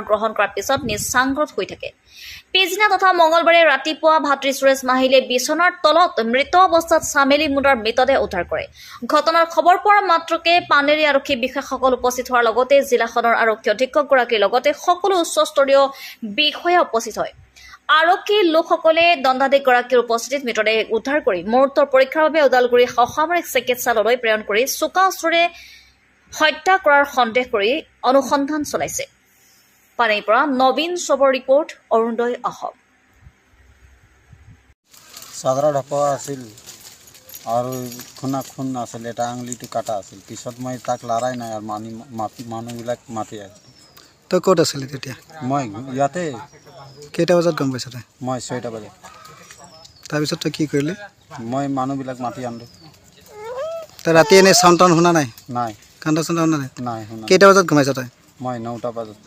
গ্ৰহণ কৰাৰ পিছত নিচাংগত হৈ থাকে। পিছদিনা তথা মঙলবাৰে ৰাতিপুৱা ভাতৃ সুৰেশ মাহিলে বিছনাৰ তলত মৃত অৱস্থাত চামেলি মুণ্ডাৰ মৃতদেহ উদ্ধাৰ কৰে। ঘটনাৰ খবৰ পোৱাৰ মাত্ৰকে পানেৰী আৰক্ষী বিষয়াসকল উপস্থিত হোৱাৰ লগতে জিলাখনৰ আৰক্ষী অধীক্ষকগৰাকীৰ লগতে সকলো উচ্চস্তৰীয় বিষয়া উপস্থিত হয়। আৰক্ষী লোকসকলে দণ্ডাধীশগৰাকীৰ উপস্থিতিত মৃতদেহ উদ্ধাৰ কৰি মুহূৰ্তৰ পৰীক্ষাৰ বাবে ওদালগুৰি অসামৰিক চিকিৎসালয়লৈ প্ৰেৰণ কৰি চোকা অস্ত্ৰেৰে হত্যা কৰাৰ সন্দেহ কৰি অনুসন্ধান চলাইছে। পানীৰ পৰা নবীন চবৰ ৰিপৰ্ট, অৰুণোদয় অসম। চাদৰা ঢপোৱা আছিল আৰু খুন আছিল, এটা আঙুলিটো কাটা আছিল। পিছত মই তাক লৰাই নাই আৰু মানুহবিলাক মাতি আছিল। তই ক'ত আছিলি তেতিয়া? মই ইয়াতে। কেইটা বজাত গম পাইছ তই? মই 6টা বজাত। তাৰপিছত তই কি কৰিলি? মই মানুহবিলাক মাতি আনিলোঁ। তই ৰাতি এনেই চাউণ্ড টাউন শুনা নাই? নাই। কান্দা চাউণ্ড শুনা নাই? নাই শুনা। কেইটা বজাত গম পাইছ তই? মই 9টা বজাত।